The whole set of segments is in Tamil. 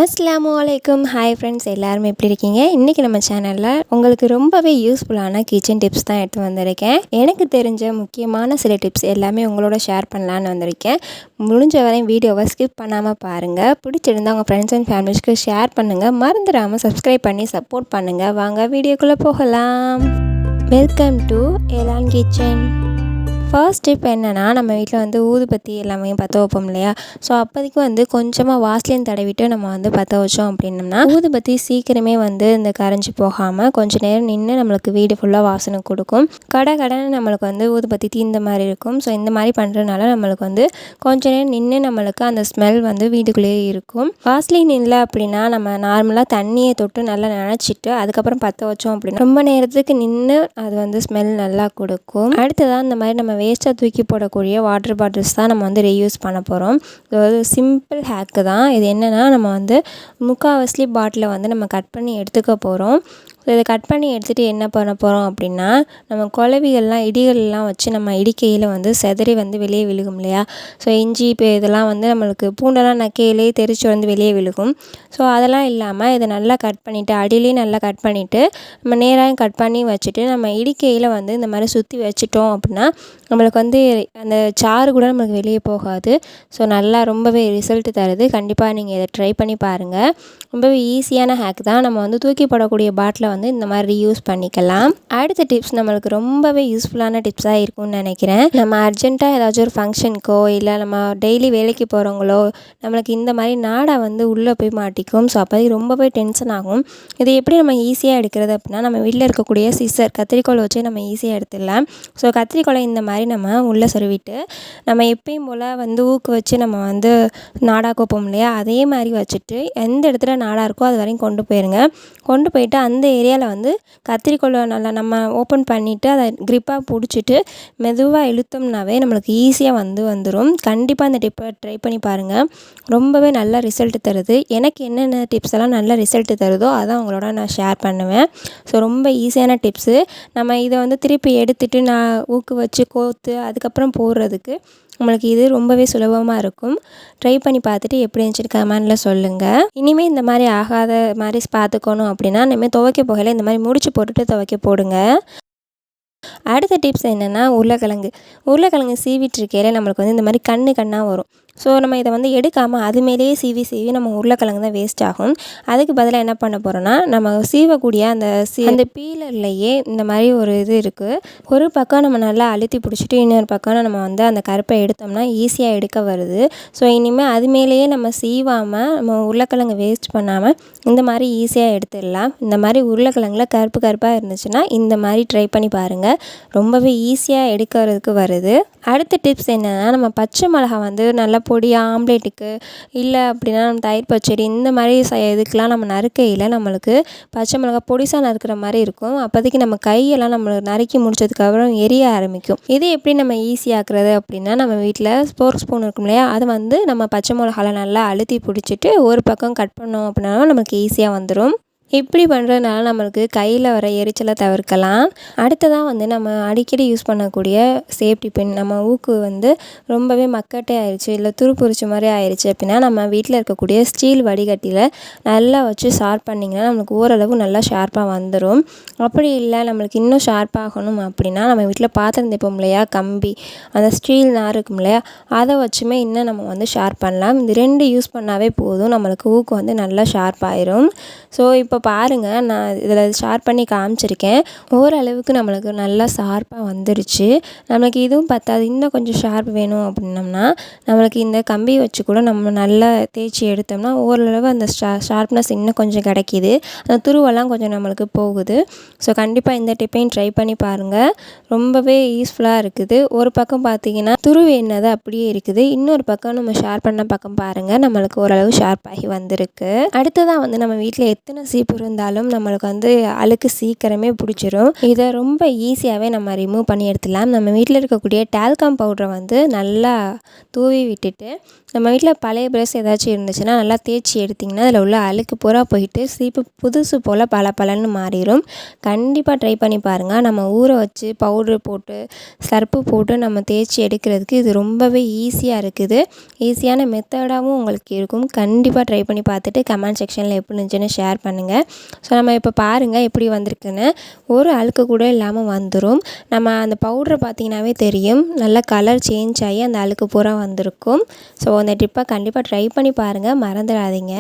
அஸ்ஸலாமு அலைக்கும். ஹாய் ஃப்ரெண்ட்ஸ், எல்லாருமே எப்படி இருக்கீங்க? இன்றைக்கி நம்ம சேனலில் உங்களுக்கு ரொம்பவே யூஸ்ஃபுல்லான கிச்சன் டிப்ஸ் தான் எடுத்து வந்திருக்கேன். எனக்கு தெரிஞ்ச முக்கியமான சில டிப்ஸ் எல்லாமே உங்களோட ஷேர் பண்ணலான்னு வந்திருக்கேன். முடிஞ்ச வரையும் வீடியோவை ஸ்கிப் பண்ணாமல் பாருங்கள். பிடிச்சிருந்தால் உங்கள் ஃப்ரெண்ட்ஸ் அண்ட் ஃபேமிலிஸ்க்கு ஷேர் பண்ணுங்கள். மறந்துடாமல் சப்ஸ்கிரைப் பண்ணி சப்போர்ட் பண்ணுங்கள். வாங்க வீடியோக்குள்ளே போகலாம். வெல்கம் டு ஏலான் கிச்சன். ஃபர்ஸ்ட் டிப் என்னென்னா, நம்ம வீட்டில் வந்து ஊதுபத்தி எல்லாமே பற்ற வைப்போம் இல்லையா? ஸோ அப்போதைக்கு வந்து கொஞ்சமாக வாஸ்லின் தடவிட்டு நம்ம வந்து பற்ற வச்சோம் அப்படின்னம்னா ஊதுபத்தி சீக்கிரமே வந்து இந்த கரைஞ்சி போகாமல் கொஞ்சம் நேரம் நின்று நம்மளுக்கு வீடு ஃபுல்லாக வாசனை கொடுக்கும். கடன்னு நம்மளுக்கு வந்து ஊதுபத்தி தீர்ந்த மாதிரி இருக்கும். ஸோ இந்த மாதிரி பண்ணுறதுனால நம்மளுக்கு வந்து கொஞ்சம் நேரம் நின்று நம்மளுக்கு அந்த ஸ்மெல் வந்து வீட்டுக்குள்ளேயே இருக்கும். வாஸ்லின் இல்லை அப்படின்னா நம்ம நார்மலாக தண்ணியை தொட்டு நல்லா நனைச்சிட்டு அதுக்கப்புறம் பற்ற வச்சோம் அப்படின்னா ரொம்ப நேரத்துக்கு நின்று அது வந்து ஸ்மெல் நல்லா கொடுக்கும். அடுத்ததான் இந்த மாதிரி நம்ம வேஸ்ட்டாக தூக்கி போடக்கூடிய வாட்டர் பாட்டில்ஸ் தான் நம்ம வந்து ரீயூஸ் பண்ண போகிறோம். இது ஒரு சிம்பிள் ஹேக்கு தான். இது என்னென்னா, நம்ம வந்து முக்கால்வாசி பாட்டிலை வந்து நம்ம கட் பண்ணி எடுத்துக்க போகிறோம். ஸோ இதை கட் பண்ணி எடுத்துகிட்டு என்ன பண்ண போகிறோம் அப்படின்னா, நம்ம குழவிகள்லாம் இடிகள்லாம் வச்சு நம்ம இடிக்கையில் வந்து செதறி வந்து வெளியே விழுகும் இல்லையா? ஸோ இஞ்சி இப்போ இதெல்லாம் வந்து நம்மளுக்கு பூண்டெல்லாம் நக்கையிலே தெரிச்சு வந்து வெளியே விழுகும். ஸோ அதெல்லாம் இல்லாமல் இதை நல்லா கட் பண்ணிவிட்டு அடியிலையும் நல்லா கட் பண்ணிவிட்டு நம்ம நேராக கட் பண்ணி வச்சுட்டு நம்ம இடிக்கையில் வந்து இந்த மாதிரி சுற்றி வச்சுட்டோம் அப்படின்னா நம்மளுக்கு வந்து அந்த சாறு கூட நம்மளுக்கு வெளியே போகாது. ஸோ நல்லா ரொம்பவே ரிசல்ட் தருது. கண்டிப்பாக நீங்கள் இதை ட்ரை பண்ணி பாருங்கள். ரொம்பவே ஈஸியான ஹேக் தான். நம்ம வந்து தூக்கி போடக்கூடிய பாட்டிலை வந்து இந்த மாதிரி யூஸ் பண்ணிக்கலாம். அடுத்த டிப்ஸ் நம்மளுக்கு ரொம்பவே யூஸ்ஃபுல்லான டிப்ஸாக இருக்கும்னு நினைக்கிறேன். நம்ம அர்ஜென்ட்டாக ஏதாச்சும் ஒரு ஃபங்க்ஷனுக்கோ இல்லை நம்ம டெய்லி வேலைக்கு போகிறவங்களோ நம்மளுக்கு இந்த மாதிரி நாடா வந்து உள்ளே போய் மாட்டிக்கும். ஸோ அப்போதைக்கு ரொம்பவே டென்ஷன் ஆகும். இது எப்படி நம்ம ஈஸியாக எடுக்கிறது அப்படின்னா, நம்ம வீட்டில் இருக்கக்கூடிய சிசர் கத்திரிக்கோல் வச்சு நம்ம ஈஸியாக எடுத்துடலாம். ஸோ கத்திரிக்கோலை இந்த மாதிரி நம்ம உள்ளே சொருவிட்டு நம்ம எப்பயும் போல் வந்து ஊக்கு வச்சு நம்ம வந்து நாடா கோப்போம் இல்லையா? அதே மாதிரி வச்சுட்டு எந்த இடத்துல நாடா இருக்கோ அது வரையும் கொண்டு போயிருங்க. கொண்டு போயிட்டு அந்த ஏரியாவில் வந்து கத்திரிக்கோலை நல்லா நம்ம ஓப்பன் பண்ணிவிட்டு அதை க்ரிப்பாக பிடிச்சிட்டு மெதுவாக இழுத்தோம்னாவே நம்மளுக்கு ஈஸியாக வந்துடும். கண்டிப்பாக அந்த டிப்பை ட்ரை பண்ணி பாருங்கள். ரொம்பவே நல்ல ரிசல்ட் தருது. எனக்கு என்னென்ன டிப்ஸ் எல்லாம் நல்ல ரிசல்ட் தருதோ அதான் உங்களோட நான் ஷேர் பண்ணுவேன். ஸோ ரொம்ப ஈஸியான டிப்ஸு. நம்ம இதை வந்து திருப்பி எடுத்துகிட்டு நான் ஊக்கு வச்சு கோர்த்து அதுக்கப்புறம் போடுறதுக்கு நம்மளுக்கு இது ரொம்பவே சுலபமாக இருக்கும். ட்ரை பண்ணி பார்த்துட்டு எப்படி இருந்துச்சுன்னு கமெண்டில் சொல்லுங்கள். இனிமேல் இந்த மாதிரி ஆகாத மாதிரி பார்த்துக்கணும் அப்படின்னா இனிமேல் துவைக்க போகையில் இந்த மாதிரி முடிச்சு போட்டுட்டு துவைக்க போடுங்க. அடுத்த டிப்ஸ் என்னென்னா, உருளைக்கிழங்கு சீவிட்டுருக்கையில் நம்மளுக்கு வந்து இந்த மாதிரி கண்ணாக வரும். ஸோ நம்ம இதை வந்து எடுக்காமல் அது மேலேயே சீவி நம்ம உருளைக்கிழங்கு தான் வேஸ்ட் ஆகும். அதுக்கு பதிலாக என்ன பண்ண போகிறோன்னா, நம்ம சீவக்கூடிய அந்த பீலர்லேயே இந்த மாதிரி ஒரு இது இருக்குது. ஒரு பக்கம் நம்ம நல்லா அழுத்தி பிடிச்சிட்டு இன்னொரு பக்கம் நம்ம வந்து அந்த கருப்பை எடுத்தோம்னா ஈஸியாக எடுக்க வருது. ஸோ இனிமேல் அது மேலேயே நம்ம சீவாமல் நம்ம உருளைக்கிழங்கு வேஸ்ட் பண்ணாமல் இந்த மாதிரி ஈஸியாக எடுத்துடலாம். இந்த மாதிரி உருளைக்கிழங்குல கருப்பாக இருந்துச்சுன்னா இந்த மாதிரி ட்ரை பண்ணி பாருங்கள். ரொம்பவே ஈஸியாக எடுக்கிறதுக்கு வருது. அடுத்த டிப்ஸ் என்னென்னா, நம்ம பச்சை மிளகா வந்து நல்லா பொடியாக ஆம்லேட்டுக்கு இல்லை அப்படின்னா நம்ம தயிர் பச்சடி இந்த மாதிரி இதுக்கெலாம் நம்ம நறுக்கையில் நம்மளுக்கு பச்சை மிளகா பொடிசாக நறுக்கிற மாதிரி இருக்கும். அப்போதைக்கு நம்ம கையெல்லாம் நம்மளுக்கு நறுக்கி முடிச்சதுக்கப்புறம் எரிய ஆரம்பிக்கும். இது எப்படி நம்ம ஈஸியாக்குறது அப்படின்னா, நம்ம வீட்டில் ஃபோர்க் ஸ்பூன் இருக்கும் இல்லையா? அதை வந்து நம்ம பச்சை மிளகாவில் நல்லா அழுத்தி பிடிச்சிட்டு ஒரு பக்கம் கட் பண்ணோம் அப்படின்னா நம்மளுக்கு ஈஸியாக வந்துடும். இப்படி பண்ணுறதுனால நம்மளுக்கு கையில் வர எரிச்சலை தவிர்க்கலாம். அடுத்ததாக வந்து நம்ம அடிக்கடி யூஸ் பண்ணக்கூடிய சேஃப்டி பின். நம்ம ஊக்கு வந்து ரொம்பவே மக்கட்டே ஆயிடுச்சு இல்லை துருப்பிடிச்ச மாதிரி ஆயிடுச்சு அப்படின்னா நம்ம வீட்டில் இருக்கக்கூடிய ஸ்டீல் வடிகட்டியில் நல்லா வச்சு ஷார்ப் பண்ணிங்கன்னா நம்மளுக்கு ஓரளவு நல்லா ஷார்ப்பாக வந்துடும். அப்படி இல்லை நம்மளுக்கு இன்னும் ஷார்ப்பாகணும் அப்படின்னா நம்ம வீட்டில் பாத்திரம் தேய்ப்போம் இல்லையா? கம்பி, அந்த ஸ்டீல் நார் இருக்கும் இல்லையா? அதை வச்சுமே இன்னும் நம்ம வந்து ஷார்ப் பண்ணலாம். இது 2 யூஸ் பண்ணாவே போதும். நம்மளுக்கு ஊக்கு வந்து நல்லா ஷார்ப் ஆயிரும். ஸோ இப்போ பாருங்கள், நான் இதில் ஷார்ப் பண்ணி காமிச்சிருக்கேன். ஓரளவுக்கு நம்மளுக்கு நல்லா ஷார்ப்பாக வந்துருச்சு. நம்மளுக்கு இதுவும் பத்தாது, இன்னும் கொஞ்சம் ஷார்ப் வேணும் அப்படின்னம்னா நம்மளுக்கு இந்த கம்பி வச்சு கூட நம்ம நல்லா தேய்ச்சி எடுத்தோம்னா ஓரளவு அந்த ஷார்ப்னஸ் இன்னும் கொஞ்சம் கிடைக்கிது. அந்த துருவெல்லாம் கொஞ்சம் நம்மளுக்கு போகுது. ஸோ கண்டிப்பாக இந்த டிப்பையும் ட்ரை பண்ணி பாருங்கள். ரொம்பவே யூஸ்ஃபுல்லாக இருக்குது. ஒரு பக்கம் பார்த்திங்கன்னா துருவு என்னது அப்படியே இருக்குது. இன்னொரு பக்கம் நம்ம ஷார்ப் பண்ண பக்கம் பாருங்கள், நம்மளுக்கு ஓரளவு ஷார்ப் ஆகி வந்திருக்கு. அடுத்ததாக வந்து நம்ம வீட்டில் எத்தனை சீப்பு இருந்தாலும் நம்மளுக்கு வந்து அழுக்கு சீக்கிரமே பிடிச்சிரும். இதை ரொம்ப ஈஸியாகவே நம்ம ரிமூவ் பண்ணி எடுத்துடலாம். நம்ம வீட்டில் இருக்கக்கூடிய டால்கம் பவுடரை வந்து நல்லா தூவி விட்டுட்டு நம்ம வீட்டில் பழைய ப்ரஷ் ஏதாச்சும் இருந்துச்சுன்னா நல்லா தேய்ச்சி எடுத்திங்கன்னா அதில் உள்ள அழுக்கு பூரா போயிட்டு சீப்பு புதுசு போல் பளபளன்னு மாறிடும். கண்டிப்பாக ட்ரை பண்ணி பாருங்கள். நம்ம ஊற வச்சு பவுட்ரு போட்டு சர்ப்பு போட்டு நம்ம தேய்ச்சி எடுக்கிறதுக்கு இது ரொம்பவே ஈஸியாக இருக்குது. ஈஸியான மெத்தடாகவும் உங்களுக்கு இருக்கும். கண்டிப்பாக ட்ரை பண்ணி பார்த்துட்டு கமெண்ட் செக்ஷனில் எப்படி இருந்துச்சுன்னு ஷேர் பண்ணுங்கள். ஸோ நம்ம இப்போ பாருங்கள் எப்படி வந்திருக்குன்னு. ஒரு அழுக்கு கூட இல்லாமல் வந்துடும். நம்ம அந்த பவுட்ரை பார்த்திங்கனாவே தெரியும், நல்லா கலர் சேஞ்ச் ஆகி அந்த அழுக்கு பூரா வந்திருக்கும். ஸோ அந்த டிப்பை கண்டிப்பாக ட்ரை பண்ணி பாருங்கள், மறந்துடாதீங்க.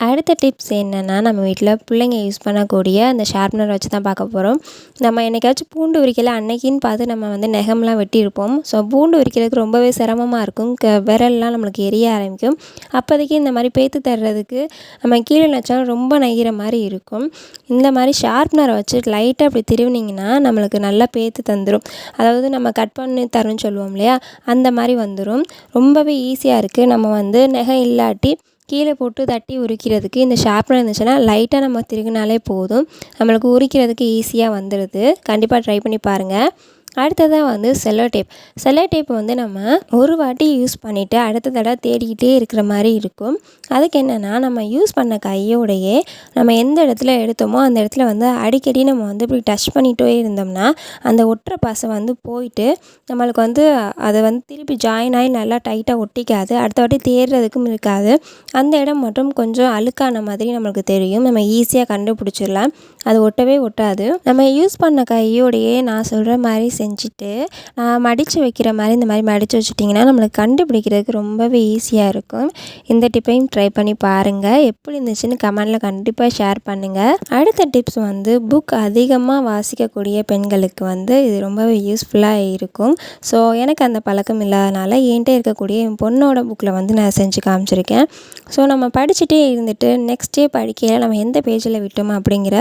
அடுத்த டிப்ஸ் என்னென்னா, நம்ம வீட்டில் பிள்ளைங்க யூஸ் பண்ணக்கூடிய அந்த ஷார்ப்னர் வச்சு தான் பார்க்க போகிறோம். நம்ம என்னைக்காச்சும் பூண்டு உரிக்கல அன்னைக்குன்னு பார்த்து நம்ம வந்து நெகம்லாம் வெட்டியிருப்போம். ஸோ பூண்டு உரிக்கிறதுக்கு ரொம்பவே சிரமமாக இருக்கும். விரல்லாம் நம்மளுக்கு எரிய ஆரம்பிக்கும். அப்போதைக்கு இந்த மாதிரி பேத்து தர்றதுக்கு நம்ம கீழே நச்சாலும் ரொம்ப நெய்கிற மாதிரி இருக்கும். இந்த மாதிரி ஷார்ப்னரை வச்சு லைட்டாக அப்படி திருவினிங்கன்னா நம்மளுக்கு நல்லா பேத்து தந்துடும். அதாவது நம்ம கட் பண்ணி தரோன்னு சொல்லுவோம் இல்லையா, அந்த மாதிரி வந்துடும். ரொம்பவே ஈஸியாக இருக்குது. நம்ம வந்து நெகம் இல்லாட்டி கீழே போட்டு தட்டி உரிக்கிறதுக்கு இந்த ஷார்ப்னர் இருந்துச்சுன்னா லைட்டாக நம்ம திருகினாலே போதும், நம்மளுக்கு உரிக்கிறதுக்கு ஈஸியாக வந்துடுது. கண்டிப்பாக ட்ரை பண்ணி பாருங்கள். அடுத்ததாக வந்து செல்லோ டேப். செல்லோ டேப் வந்து நம்ம ஒரு வாட்டி யூஸ் பண்ணிவிட்டு அடுத்த தடவை தேடிக்கிட்டே இருக்கிற மாதிரி இருக்கும். அதுக்கு என்னென்னா, நம்ம யூஸ் பண்ண கையோடையே நம்ம எந்த இடத்துல எடுத்தோமோ அந்த இடத்துல வந்து அடிக்கடி நம்ம வந்து இப்படி டச் பண்ணிகிட்டே இருந்தோம்னா அந்த ஒட்டுற பசை வந்து போயிட்டு நம்மளுக்கு வந்து அதை வந்து திருப்பி ஜாயின் ஆகி நல்லா டைட்டாக ஒட்டிக்காது. அடுத்த வாட்டி தேடுறதுக்கும் இருக்காது. அந்த இடம் மட்டும் கொஞ்சம் அழுக்கான மாதிரி நம்மளுக்கு தெரியும். நம்ம ஈஸியாக கண்டுபிடிச்சிடலாம். அது ஒட்டவே ஒட்டாது. நம்ம யூஸ் பண்ண கையோடையே நான் சொல்கிற மாதிரி செஞ்சுட்டு மடித்து வைக்கிற மாதிரி இந்த மாதிரி மடித்து வச்சுட்டிங்கன்னா நம்மளுக்கு கண்டுபிடிக்கிறதுக்கு ரொம்பவே ஈஸியாக இருக்கும். இந்த டிப்பையும் ட்ரை பண்ணி பாருங்கள். எப்படி இருந்துச்சுன்னு கமெண்டில் கண்டிப்பாக ஷேர் பண்ணுங்கள். அடுத்த டிப்ஸ் வந்து புக் அதிகமாக வாசிக்கக்கூடிய பெண்களுக்கு வந்து இது ரொம்பவே யூஸ்ஃபுல்லாக இருக்கும். ஸோ எனக்கு அந்த பழக்கம் இல்லாதனால என்கிட்ட இருக்கக்கூடிய என் பொண்ணோட புக்கில் வந்து நான் செஞ்சு காமிச்சிருக்கேன். ஸோ நம்ம படிச்சுட்டே இருந்துட்டு நெக்ஸ்ட் டே படிக்கையில் நம்ம எந்த பேஜில் விட்டோம் அப்படிங்கிற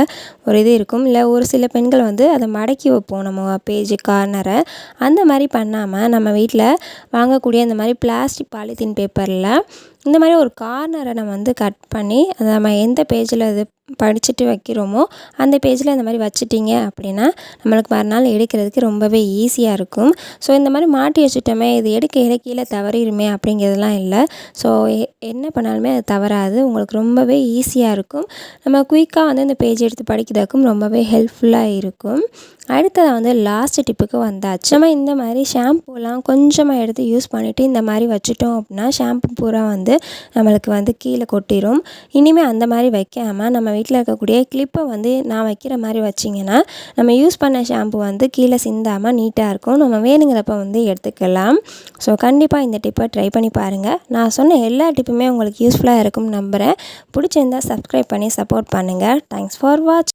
ஒரு இது இருக்கும். இல்லை ஒரு சில பெண்கள் வந்து அதை மடக்கி வைப்போம் நம்ம பேஜ் கார்னரை. அந்த மாதிரி பண்ணாமல் நம்ம வீட்டில் வாங்கக்கூடிய இந்த மாதிரி பிளாஸ்டிக் பாலித்தீன் பேப்பரில் இந்த மாதிரி ஒரு கார்னரை நம்ம வந்து கட் பண்ணி அதை நம்ம எந்த பேஜில் இது படிச்சுட்டு வைக்கிறோமோ அந்த பேஜில் இந்த மாதிரி வச்சிட்டிங்க அப்படின்னா நம்மளுக்கு மறுநாள் எடுக்கிறதுக்கு ரொம்பவே ஈஸியாக இருக்கும். ஸோ இந்த மாதிரி மாட்டி வச்சுட்டோமே, இது எடுக்க கீழே தவறிடுமே அப்படிங்கிறதுலாம் இல்லை. ஸோ என்ன பண்ணாலுமே அது தவறாது. உங்களுக்கு ரொம்பவே ஈஸியாக இருக்கும். நம்ம குயிக்காக வந்து இந்த பேஜ் எடுத்து படிக்கிறதுக்கும் ரொம்பவே ஹெல்ப்ஃபுல்லாக இருக்கும். அடுத்ததாக வந்து லாஸ்ட் டிப்புக்கு வந்தாச்சு. நம்ம இந்த மாதிரி ஷாம்பூலாம் கொஞ்சமாக எடுத்து யூஸ் பண்ணிவிட்டு இந்த மாதிரி வச்சுட்டோம் அப்படின்னா ஷாம்பு பூரா வந்து நம்மளுக்கு வந்து கீழே கொட்டிடும். இனிமேல் அந்த மாதிரி வைக்காமல் நம்ம வீட்டில் இருக்கக்கூடிய கிளிப்பை வந்து நான் வைக்கிற மாதிரி வச்சிங்கன்னா நம்ம யூஸ் பண்ண ஷாம்பு வந்து கீழே சிந்தாமல் நீட்டாக இருக்கும். நம்ம வேணுங்கிறப்ப வந்து எடுத்துக்கலாம். ஸோ கண்டிப்பாக இந்த டிப்பை ட்ரை பண்ணி பாருங்கள். நான் சொன்ன எல்லா டிப்புமே உங்களுக்கு யூஸ்ஃபுல்லாக இருக்கும்னு நம்புகிறேன். பிடிச்சிருந்தால் சப்ஸ்கிரைப் பண்ணி சப்போர்ட் பண்ணுங்கள். தேங்க்ஸ் ஃபார் வாட்சிங்.